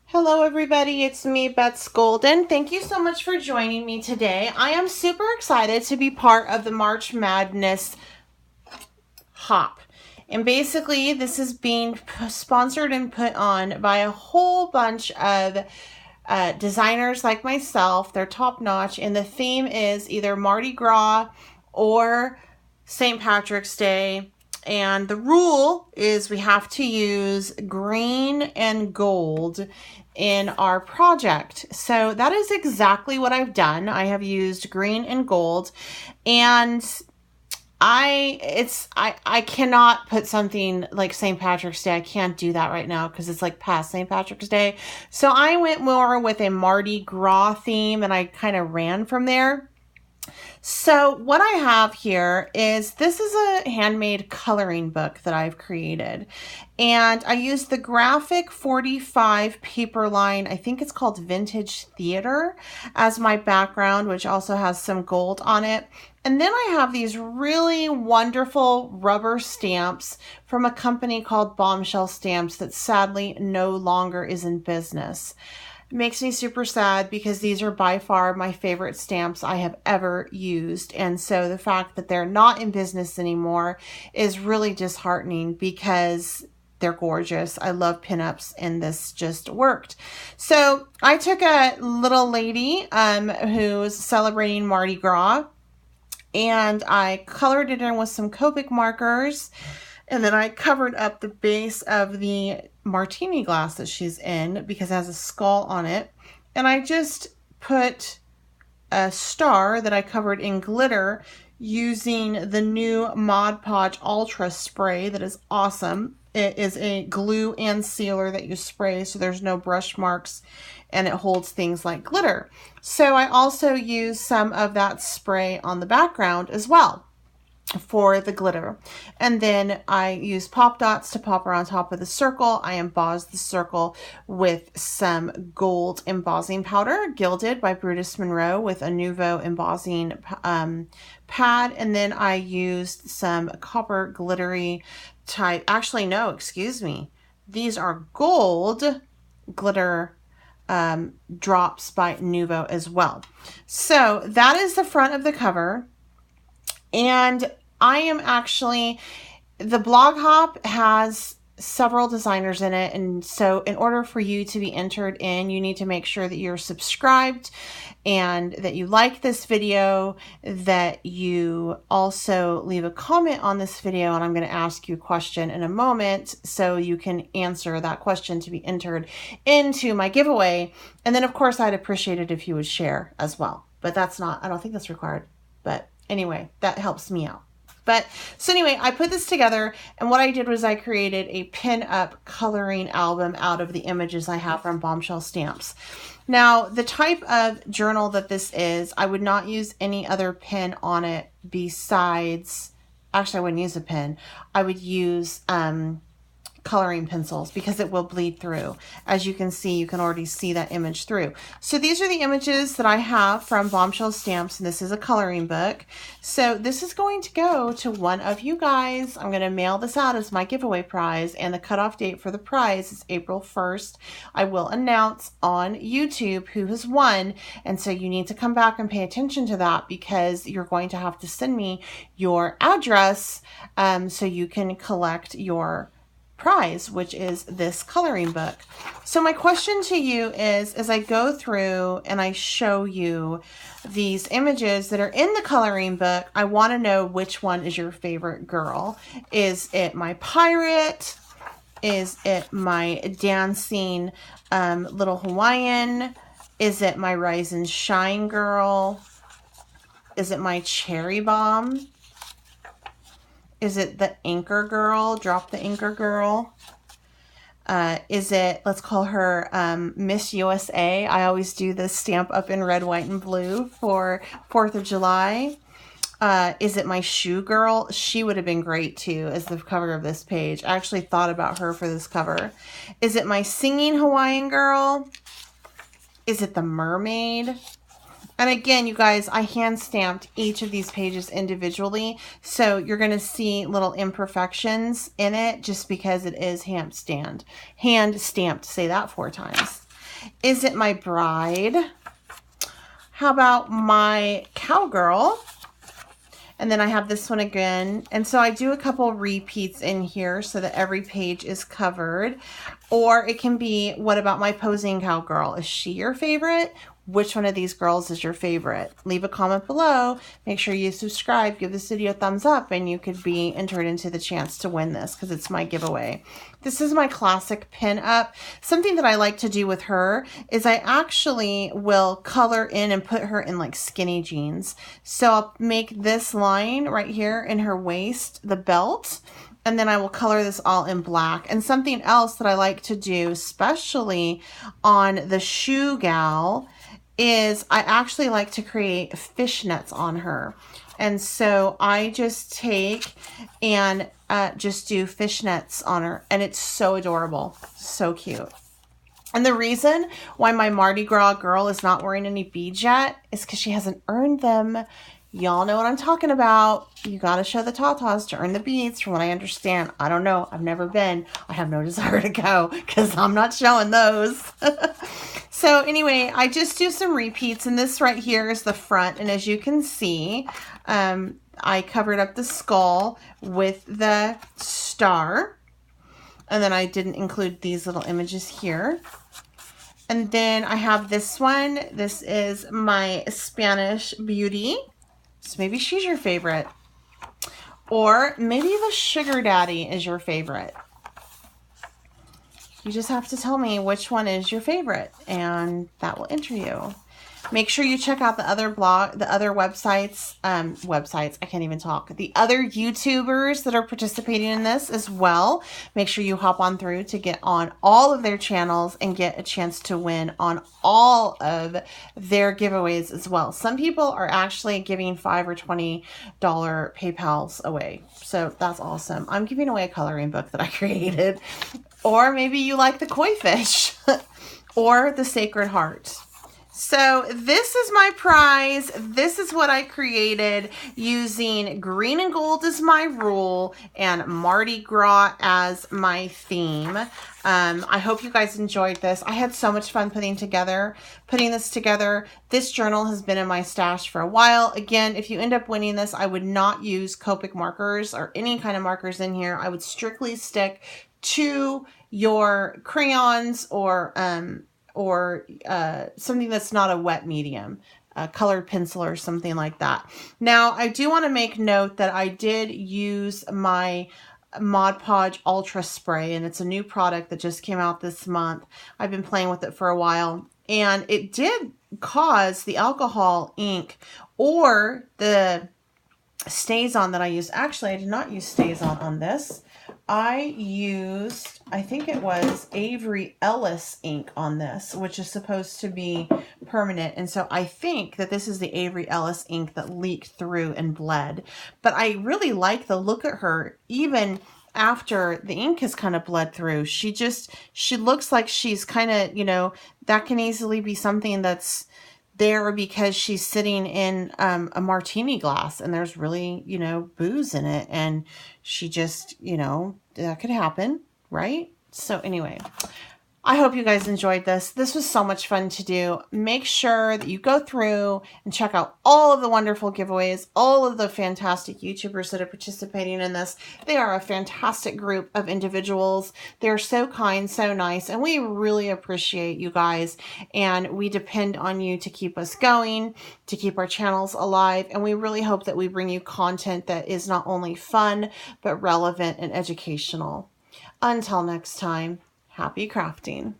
Hello everybody, it's me, Bets Golden. Thank you so much for joining me today. I am super excited to be part of the March Madness Hop. And basically, this is being sponsored and put on by a whole bunch of designers like myself. They're top notch, and the theme is either Mardi Gras or St. Patrick's Day. And the rule is we have to use green and gold in our project. So that is exactly what I've done. I have used green and gold, and I cannot put something like St. Patrick's Day. I can't do that right now because it's like past St. Patrick's Day. So I went more with a Mardi Gras theme, and I kind of ran from there. So what I have here is, this is a handmade coloring book that I've created. And I used the Graphic 45 paper line, I think it's called Vintage Theater, as my background, which also has some gold on it. And then I have these really wonderful rubber stamps from a company called Bombshell Stamps that sadly no longer is in business. Makes me super sad because these are by far my favorite stamps I have ever used. And so the fact that they're not in business anymore is really disheartening because they're gorgeous. I love pinups, and this just worked. So I took a little lady who's celebrating Mardi Gras, and I colored it in with some Copic markers. And then I covered up the base of the martini glass that she's in because it has a skull on it. And I just put a star that I covered in glitter using the new Mod Podge Ultra spray that is awesome. It is a glue and sealer that you spray so there's no brush marks, and it holds things like glitter. So I also use some of that spray on the background as well for the glitter. And then I use pop dots to pop around top of the circle. I embossed the circle with some gold embossing powder, gilded by Brutus Monroe with a Nouveau embossing pad. And then I used some copper glittery type, actually no, excuse me, these are gold glitter drops by Nouveau as well. So that is the front of the cover. And I am actually, the blog hop has several designers in it. And so in order for you to be entered in, you need to make sure that you're subscribed and that you like this video, that you also leave a comment on this video. And I'm going to ask you a question in a moment so you can answer that question to be entered into my giveaway. And then of course, I'd appreciate it if you would share as well, but that's not, I don't think that's required, but anyway, that helps me out. But so anyway, I put this together, and what I did was I created a pin-up coloring album out of the images I have from Bombshell Stamps. Now, the type of journal that this is, I would not use any other pen on it besides, actually I wouldn't use a pen. I would use coloring pencils because it will bleed through. As you can see, you can already see that image through. So these are the images that I have from Bombshell Stamps, and this is a coloring book. So this is going to go to one of you guys. I'm going to mail this out as my giveaway prize, and the cutoff date for the prize is April 1st. I will announce on YouTube who has won, and so you need to come back and pay attention to that because you're going to have to send me your address so you can collect your prize, which is this coloring book. So my question to you is, as I go through and I show you these images that are in the coloring book, I want to know which one is your favorite girl. Is it my pirate? Is it my dancing little Hawaiian? Is it my rise and shine girl? Is it my cherry bomb? Is it the anchor girl? Drop the anchor girl. Is it, let's call her Miss USA. I always do this stamp up in red, white, and blue for 4th of July. Is it my shoe girl? She would have been great too as the cover of this page. I actually thought about her for this cover. Is it my singing Hawaiian girl? Is it the mermaid? And again, you guys, I hand stamped each of these pages individually. So you're going to see little imperfections in it just because it is hand stamped. Say that 4 times. Is It My Bride? How about My Cowgirl? And then I have this one again. And so I do a couple repeats in here so that every page is covered. Or it can be, what about My Posing Cowgirl? Is she your favorite? Which one of these girls is your favorite? Leave a comment below. Make sure you subscribe. Give this video a thumbs up and you could be entered into the chance to win this because it's my giveaway. This is my classic pin up. Something that I like to do with her is I actually will color in and put her in like skinny jeans. So I'll make this line right here in her waist, the belt, and then I will color this all in black. And something else that I like to do, especially on the shoe gal, is I actually like to create fishnets on her. And so I just take and just do fishnets on her. And it's so adorable. So cute. And the reason why my Mardi Gras girl is not wearing any beads yet is because she hasn't earned them. Y'all know what I'm talking about. You got to show the tatas to earn the beads from what I understand. I don't know. I've never been. I have no desire to go because I'm not showing those. So anyway, I just do some repeats, and this right here is the front. And as you can see, I covered up the skull with the star. And then I didn't include these little images here. And then I have this one. This is my Spanish beauty. So maybe she's your favorite. Or maybe the sugar daddy is your favorite. You just have to tell me which one is your favorite, and that will enter you. Make sure you check out the other websites, I can't even talk, the other YouTubers that are participating in this as well. Make sure you hop on through to get on all of their channels and get a chance to win on all of their giveaways as well. Some people are actually giving $5 or $20 PayPals away. So that's awesome. I'm giving away a coloring book that I created. Or maybe you like the koi fish or the Sacred Heart. So this is my prize. This is what I created using green and gold as my rule and Mardi Gras as my theme. I hope you guys enjoyed this. I had so much fun putting this together. This journal has been in my stash for a while. Again, if you end up winning this, I would not use Copic markers or any kind of markers in here. I would strictly stick to your crayons or something that's not a wet medium, a colored pencil or something like that. Now, I do want to make note that I did use my Mod Podge Ultra Spray, and it's a new product that just came out this month. I've been playing with it for a while, and it did cause the alcohol ink or the StazOn that I used. Actually, I did not use StazOn on this. I used, I think it was Avery Ellis ink on this, which is supposed to be permanent. And so I think that this is the Avery Ellis ink that leaked through and bled. But I really like the look at her, even after the ink has kind of bled through. She looks like she's kind of, that can easily be something that's there because she's sitting in a martini glass and there's really, booze in it, and she just, that could happen, right? So anyway, I hope you guys enjoyed this. This was so much fun to do. Make sure that you go through and check out all of the wonderful giveaways, all of the fantastic YouTubers that are participating in this. They are a fantastic group of individuals. They're so kind, so nice, and we really appreciate you guys, and we depend on you to keep us going, to keep our channels alive, and we really hope that we bring you content that is not only fun, but relevant and educational. Until next time, happy crafting.